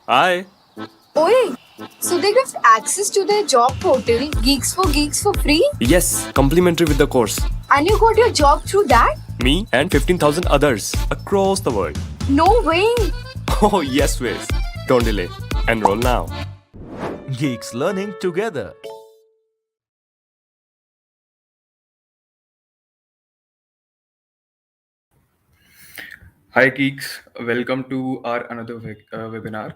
Hi. Oi, so they give access to their job portal, Geeks for free? Yes, complimentary with the course. And you got your job through that? Me and 15,000 others across the world. No way! Oh, yes, Wiz. Don't delay. Enroll now. Geeks learning together. Hi geeks, welcome to our another webinar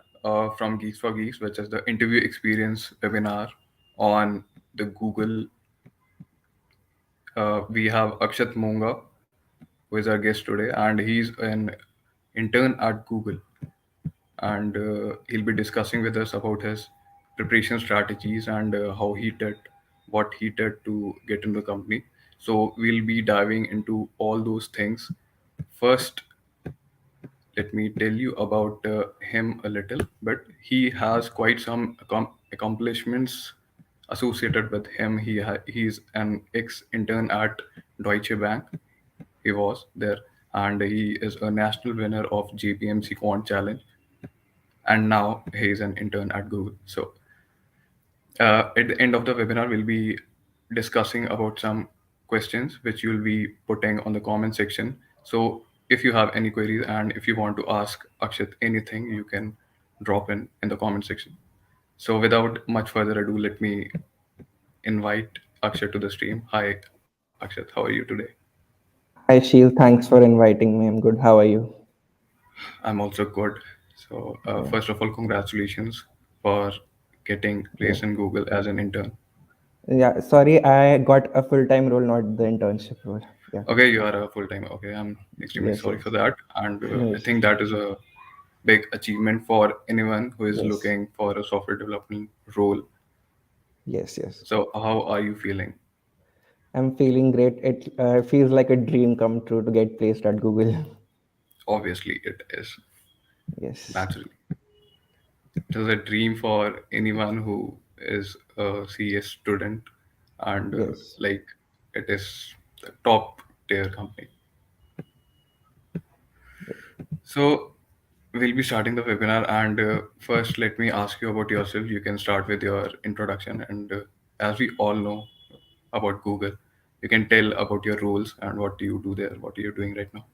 from Geeks for Geeks, which is the interview experience webinar on the Google. We have Akshit Monga, who is our guest today, and he's an intern at Google, and he'll be discussing with us about his preparation strategies and how he did what he did to get into the company. So we'll be diving into all those things. First, let me tell you about him a little bit. He has quite some accomplishments associated with him. He's an ex-intern at Deutsche Bank. He was there, and he is a national winner of JPMC Quant Challenge, and now he's an intern at Google. So at the end of the webinar, we'll be discussing about some questions which you'll be putting on the comment section. So if you have any queries and if you want to ask Akshit anything, you can drop in the comment section. So without much further ado, let me invite Akshit to the stream. Hi, Akshit, how are you today? Hi, Sheil. Thanks for inviting me. I'm good. How are you? I'm also good. So Yeah. first of all, congratulations for getting Yeah. placed in Google as an intern. Yeah. Sorry, I got a full-time role, not the internship role. Yeah. Okay, you are a full time. Okay, I'm extremely Yes. sorry for Yes. that. And No I issue. think that is a big achievement for anyone who is Yes. looking for a software development role. Yes. Yes. So, how are you feeling? I'm feeling great. It feels like a dream come true to get placed at Google. Obviously, it is Yes. naturally. It is a dream for anyone who is a CS student, and Yes. like it is the top tier company. So, we'll be starting the webinar, and first, let me ask you about yourself. You can start with your introduction, and as we all know about Google, you can tell about your roles and what do you do there, what are you doing right now.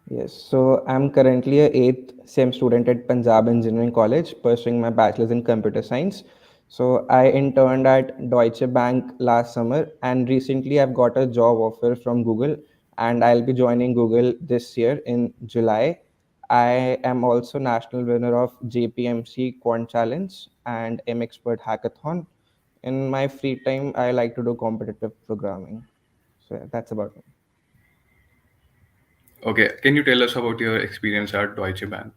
Yes, so I'm currently a eighth sem student at Punjab Engineering College, pursuing my bachelor's in computer science. So I interned at Deutsche Bank last summer, and recently I've got a job offer from Google, and I'll be joining Google this year in July. I am also national winner of JPMC Quant Challenge and M Expert Hackathon. In my free time, I like to do competitive programming. So yeah, that's about me. Okay, can you tell us about your experience at Deutsche Bank?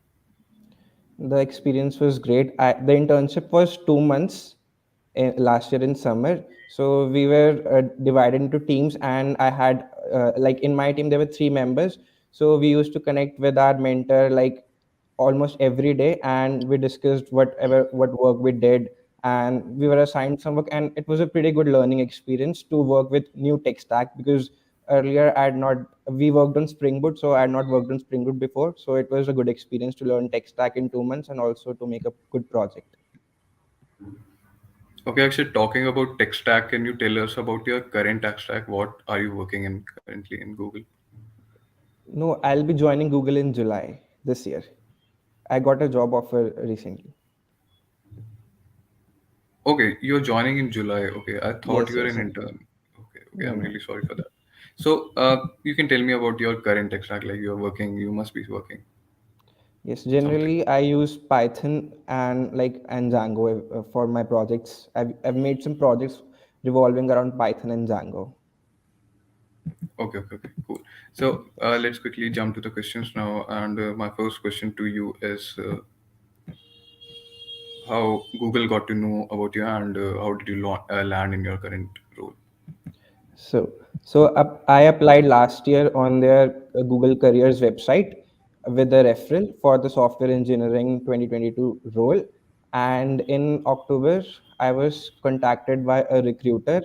The experience was great. The internship was 2 months last year in summer. So we were divided into teams, and I had like in my team there were 3 members. So we used to connect with our mentor like almost every day, and we discussed what work we did, and we were assigned some work, and it was a pretty good learning experience to work with new tech stack because earlier I had not we worked on Spring Boot, so I had not worked on Spring Boot before. So it was a good experience to learn tech stack in 2 months and also to make a good project. Okay, actually, talking about tech stack, can you tell us about your current tech stack? What are you working in currently in Google? No, I'll be joining Google in July this year. I got a job offer recently. Okay, you're joining in July. Okay, I thought Yes, you were yes. an intern. Okay, No, I'm no. really sorry for that. So, you can tell me about your current tech stack. Like you're working, you must be working Yes, something. generally I use Python and Django for my projects. I've made some projects revolving around Python and Django. Okay, cool. So let's quickly jump to the questions now. And my first question to you is how Google got to know about you and how did you land in your current role? I applied last year on their Google Careers website with a referral for the software engineering 2022 role. And in October, I was contacted by a recruiter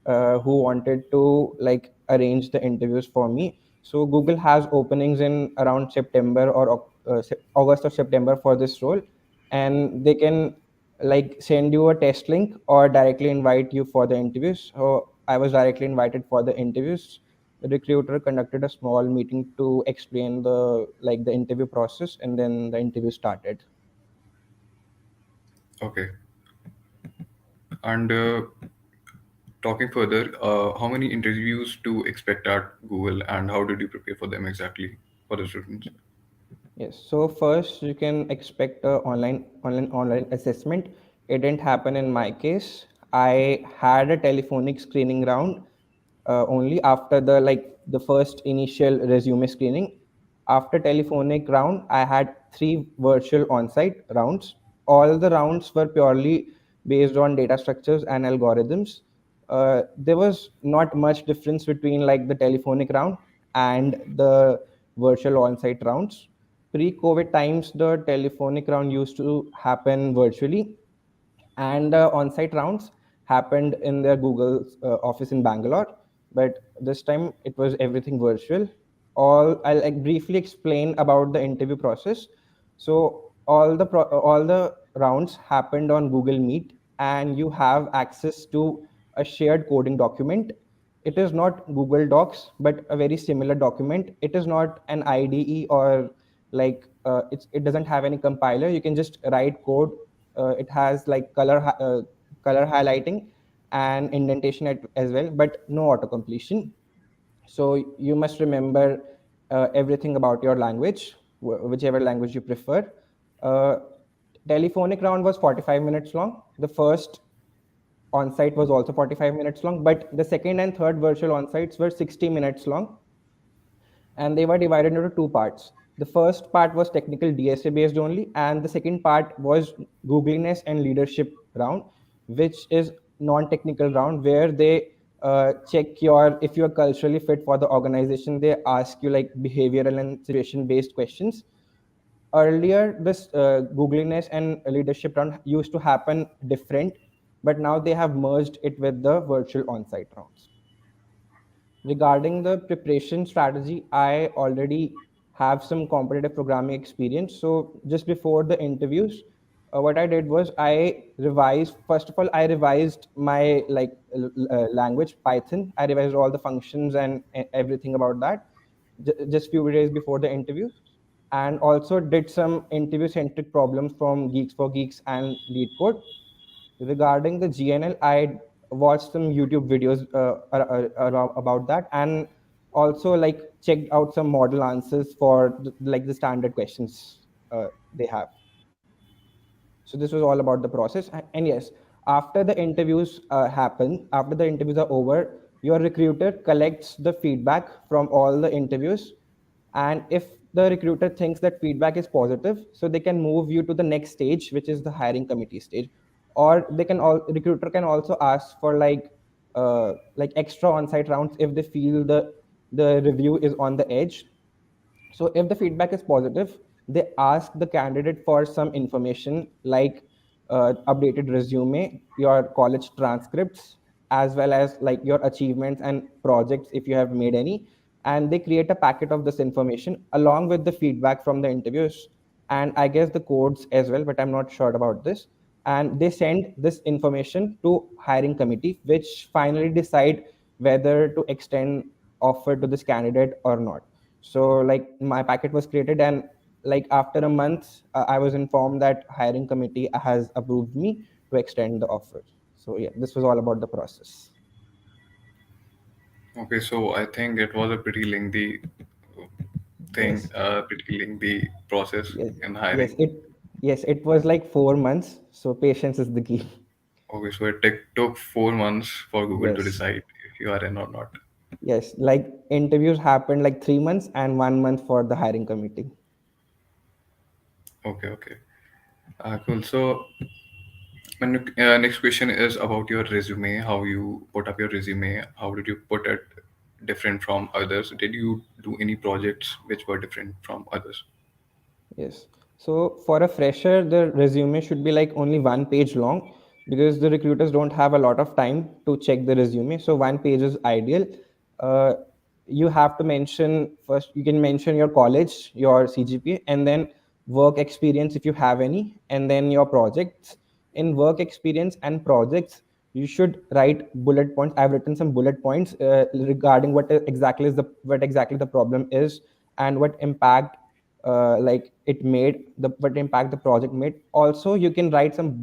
who wanted to like arrange the interviews for me. So Google has openings in around September or August or September for this role, and they can like send you a test link or directly invite you for the interviews. So I was directly invited for the interviews. The recruiter conducted a small meeting to explain the interview process, and then the interview started. Okay. And talking further, how many interviews to expect at Google, and how did you prepare for them exactly for the students? Yes. So first, you can expect a online assessment. It didn't happen in my case. I had a telephonic screening round only after the first initial resume screening. After telephonic round, I had three virtual on-site rounds. All the rounds were purely based on data structures and algorithms. There was not much difference between like the telephonic round and the virtual on-site rounds. Pre-COVID times, the telephonic round used to happen virtually, and the on-site rounds happened in their Google's office in Bangalore. But this time it was everything virtual. I'll like briefly explain about the interview process. So all the rounds happened on Google Meet, and you have access to a shared coding document. It is not Google Docs, but a very similar document. It is not an IDE or it doesn't have any compiler. You can just write code. It has like color highlighting and indentation as well, but no auto completion. So you must remember everything about your language, whichever language you prefer. Uh, Telephonic round was 45 minutes long. The first on-site was also 45 minutes long, but the second and third virtual on-sites were 60 minutes long, and they were divided into two parts. The first part was technical DSA based only, and the second part was Googliness and leadership round, which is non-technical round where they check your if you are culturally fit for the organization. They ask you like behavioral and situation based questions. Earlier, this Googliness and leadership round used to happen different, but now they have merged it with the virtual on-site rounds. Regarding the preparation strategy, I already have some competitive programming experience. So just before the interviews, what I did was I revised. First of all, I revised my language Python. I revised all the functions and everything about that just few days before the interview, and also did some interview centric problems from Geeks for Geeks and Lead Code. Regarding the GNL, I watched some YouTube videos about that, and also like checked out some model answers for like the standard questions they have. So this was all about the process. And yes, after the interviews after the interviews are over, your recruiter collects the feedback from all the interviews, and if the recruiter thinks that feedback is positive, so they can move you to the next stage, which is the hiring committee stage. Or they can all recruiter can also ask for like extra on-site rounds if they feel the review is on the edge. So if the feedback is positive, they ask the candidate for some information like updated resume, your college transcripts, as well as like your achievements and projects if you have made any. And they create a packet of this information along with the feedback from the interviews, and I guess the codes as well, but I'm not sure about this. And they send this information to hiring committee, which finally decide whether to extend offer to this candidate or not. So like my packet was created, and like after a month, I was informed that hiring committee has approved me to extend the offer. So yeah, this was all about the process. Okay, so I think it was a pretty lengthy thing, Yes, pretty lengthy process yes, in yes. hiring. It was like 4 months. So patience is the key. Okay, so it took 4 months for Google to Yes, decide if you are in or not. yes. Like interviews happened like 3 months and 1 month for the hiring committee. Okay, okay. Cool. So, next question is about your resume. How you put up your resume? How did you put it different from others? Did you do any projects which were different from others? Yes. So for a fresher, the resume should be like only 1 page long, because the recruiters don't have a lot of time to check the resume. So 1 page is ideal. Uh, you have to mention first, you can mention your college, your CGPA, and then work experience if you have any, and then your projects. In work experience and projects, you should write bullet points. I've written some bullet points regarding what exactly the problem is, and what impact like it made, the what impact the project made. Also, you can write some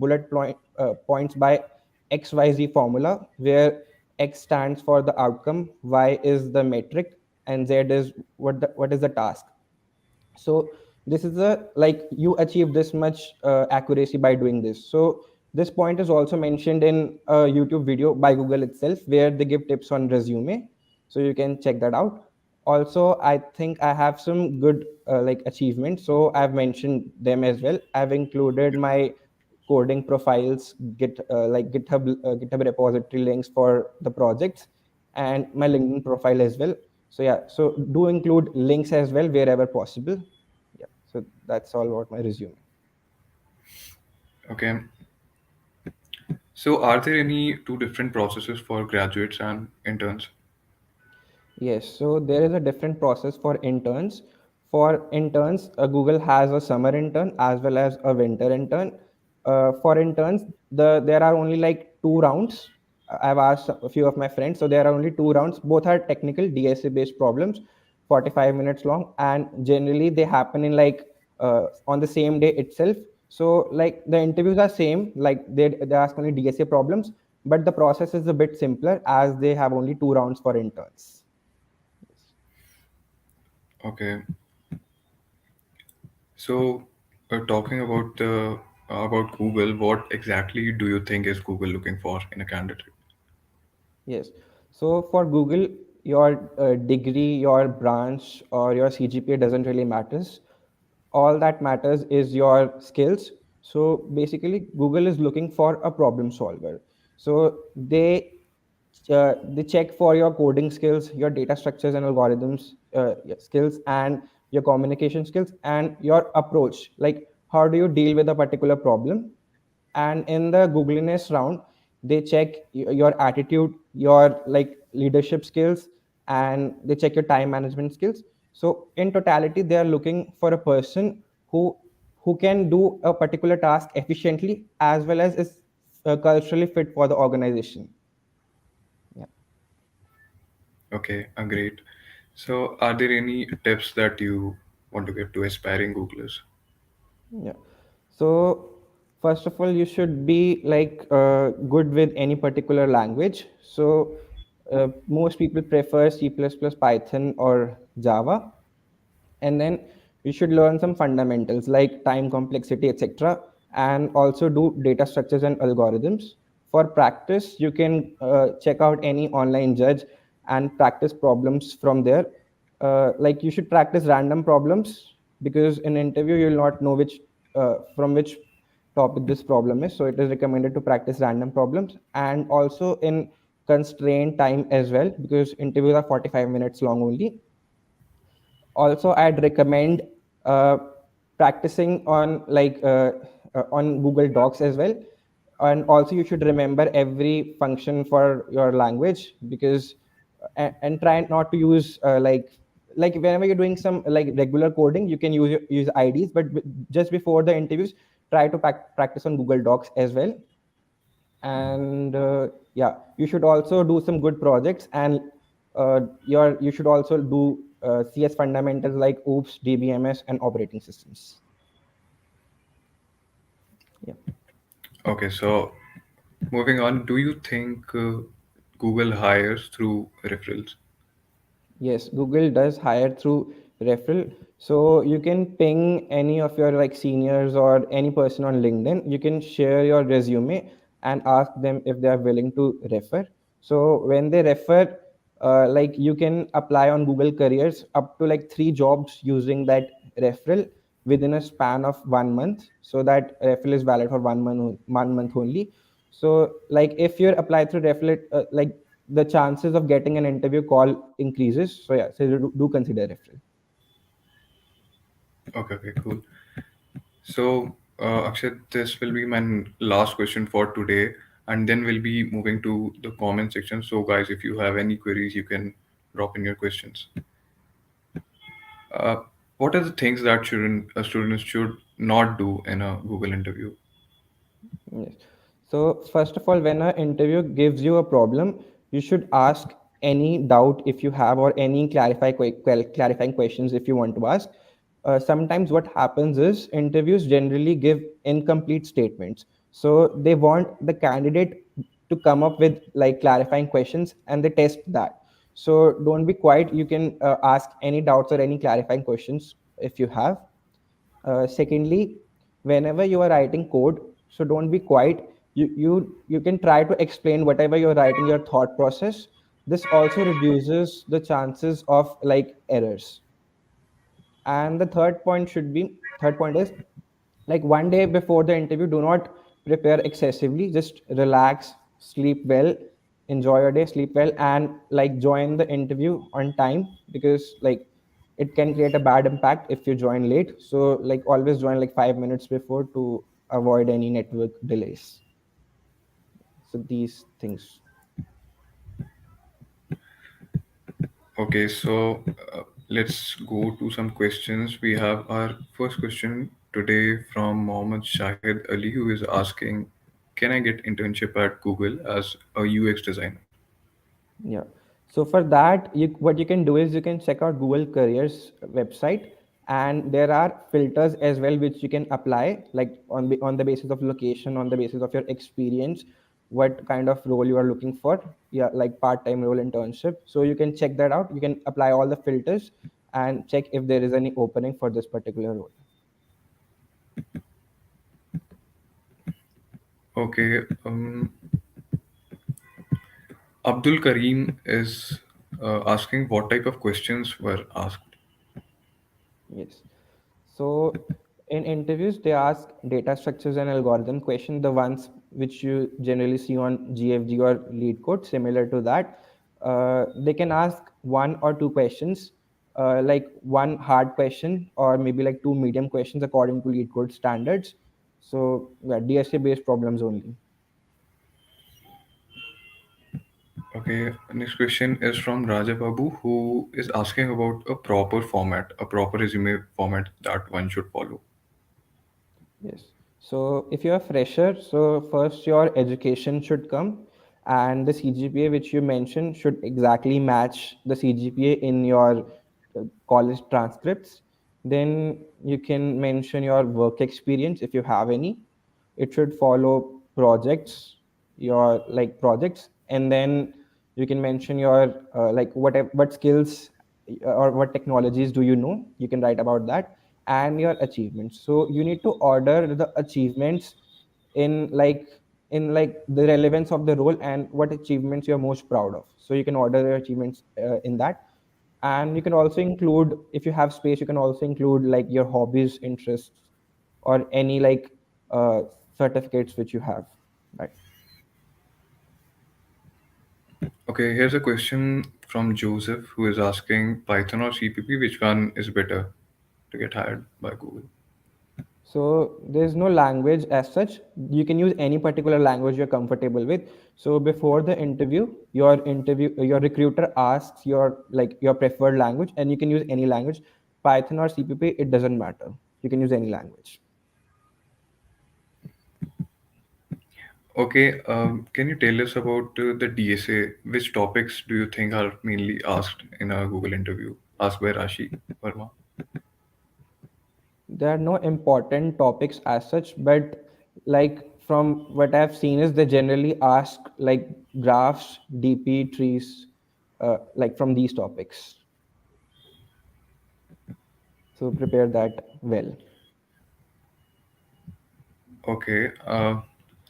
points by XYZ formula, where X stands for the outcome, Y is the metric, and Z is what is the task. So this is a, like, you achieve this much accuracy by doing this. So this point is also mentioned in a YouTube video by Google itself, where they give tips on resume, so you can check that out. Also, I think I have some good like achievements, so I've mentioned them as well. I've included my coding profiles, like GitHub repository links for the projects, and my LinkedIn profile as well. So yeah, so do include links as well wherever possible. Yeah, so that's all about my resume. Okay. So, are there any two different processes for graduates and interns? Yes, so there is a different process for interns. For interns, Google has a summer intern as well as a winter intern. For interns, there are only like 2 rounds. I've asked a few of my friends, so there are only 2 rounds. Both are technical DSA based problems, 45 minutes long, and generally they happen in like on the same day itself. So like the interviews are same, like they ask only DSA problems, but the process is a bit simpler as they have only 2 rounds for interns. Okay. So, talking about the about Google, what exactly do you think is Google looking for in a candidate? Yes. So for Google, your degree, your branch, or your CGPA doesn't really matters. All that matters is your skills. So basically, Google is looking for a problem solver. So they check for your coding skills, your data structures and algorithms skills, and your communication skills, and your approach. Like, how do you deal with a particular problem? And in the googliness round, they check your attitude, your like leadership skills, and they check your time management skills. So in totality, they are looking for a person who can do a particular task efficiently, as well as is culturally fit for the organization. Yeah. Okay, great. So, are there any tips that you want to give to aspiring Googlers? Yeah. So first of all, you should be like good with any particular language. So most people prefer C++, Python, or Java. And then you should learn some fundamentals like time complexity, etc., and also do data structures and algorithms. For practice, you can check out any online judge and practice problems from there. Like, you should practice random problems, because in interview you'll not know which from which topic this problem is, so it is recommended to practice random problems, and also in constrained time as well, because interviews are 45 minutes long only. Also, I'd recommend uh, practicing on on Google Docs as well. And also, you should remember every function for your language, because and try not to use like whenever you're doing some like regular coding, you can use IDs, but just before the interviews, try to practice on Google Docs as well. And yeah, you should also do some good projects, and you should also do CS fundamentals like oops, dbms, and operating systems. Yeah. Okay, so moving on, do you think Google hires through referrals? Yes, Google does hire through referral. So you can ping any of your like seniors or any person on LinkedIn. You can share your resume and ask them if they are willing to refer. So when they refer, like, you can apply on Google Careers up to like 3 jobs using that referral within a span of 1 month. So that referral is valid for 1 month only. So like, if you're applied through referral, like, the chances of getting an interview call increases. So yeah, so do consider referral. Okay, okay, cool. So, Akshat, this will be my last question for today, and then we'll be moving to the comment section. So, guys, if you have any queries, you can drop in your questions. Uh, What are the things that students should not do in a Google interview? Yes. So first of all, when an interview gives you a problem, you should ask any doubt if you have, or any clarifying questions if you want to ask. Sometimes what happens is interviews generally give incomplete statements. So they want the candidate to come up with like clarifying questions, and they test that. So don't be quiet. You can ask any doubts or any clarifying questions if you have. Secondly, whenever you are writing code, so don't be quiet. You can try to explain whatever you're writing, your thought process. This also reduces the chances of like errors. And the third point is, like, one day before the interview, do not prepare excessively. Just relax, sleep well, enjoy your day, sleep well, and like join the interview on time, because like it can create a bad impact if you join late. So like always join like 5 minutes before to avoid any network delays. So these things. Okay, so let's go to some questions. We have our first question today from Mohammed Shahid Ali, who is asking, "Can I get internship at Google as a UX designer?" Yeah. So for that, what you can do is you can check out Google Careers website, and there are filters as well which you can apply, like on the basis of location, on the basis of your experience, what kind of role you are looking for. Yeah, like part-time role, internship. So you can check that out. You can apply all the filters and check if there is any opening for this particular role. Okay, Abdul Karim is asking what type of questions were asked. Yes. So in interviews, they ask data structures and algorithm question, the ones which you generally see on GFG or lead code, similar to that. They can ask one or two questions, like one hard question or maybe like two medium questions according to lead code standards. So yeah, DSA based problems only. Okay, next question is from Raja Babu, who is asking about a proper format, a proper resume format that one should follow. Yes. So if you're a fresher, so first your education should come, and the CGPA which you mentioned should exactly match the CGPA in your college transcripts. Then you can mention your work experience if you have any. It should follow projects, your like projects, and then you can mention your like what skills or what technologies do you know. You can write about that, and your achievements. So you need to order the achievements in like the relevance of the role and what achievements you're most proud of. So you can order your achievements in that. And you can also include, if you have space, you can also include like your hobbies, interests, or any like uh, certificates which you have, right? Okay, here's a question from Joseph, who is asking Python or CPP, which one is better to get hired by Google? So there's no language as such. You can use any particular language you're comfortable with. So before the interview, your recruiter asks your like your preferred language, and you can use any language. Python or CPP, it doesn't matter. You can use any language. Okay, can you tell us about the DSA? Which topics do you think are mainly asked in a Google interview? Asked by Rashi Verma. There are no important topics as such, but like from what I've seen is they generally ask like graphs, DP, trees, like from these topics. So prepare that well. Okay,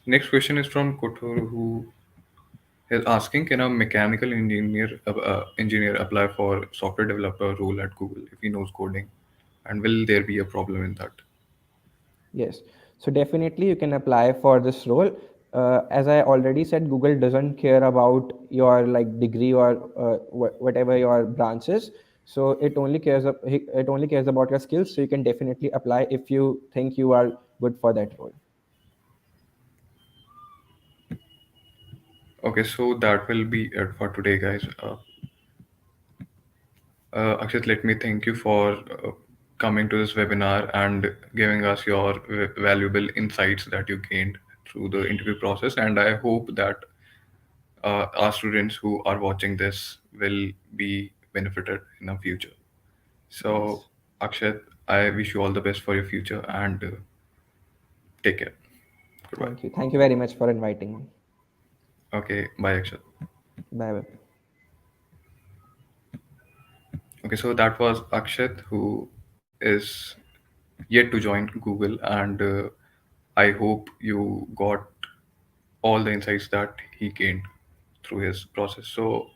next question is from Kotor, who is asking, can a mechanical engineer apply for software developer role at Google if he knows coding? And will there be a problem in that? Yes. So definitely you can apply for this role. As I already said, Google doesn't care about your like degree or whatever your branch is. So it only cares about your skills. So you can definitely apply if you think you are good for that role. Okay, so that will be it for today, guys. Akshat, let me thank you for coming to this webinar and giving us your valuable insights that you gained through the interview process. And I hope that our students who are watching this will be benefited in the future. So, Yes. Akshat, I wish you all the best for your future and take care. Goodbye. Thank you. Thank you very much for inviting me. Okay, bye, Akshat. Bye bye. Okay, so that was Akshat, who is yet to join Google, and I hope you got all the insights that he gained through his process. So,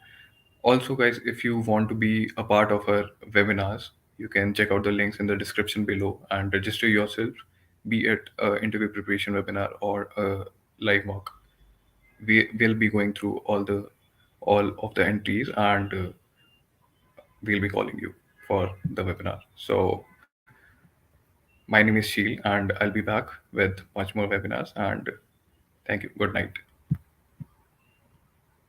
also, guys, if you want to be a part of our webinars, you can check out the links in the description below and register yourself, be it interview preparation webinar or a live mock. We will be going through all of the entries, and we'll be calling you for the webinar. So, my name is Sheel, and I'll be back with much more webinars. And thank you. Good night.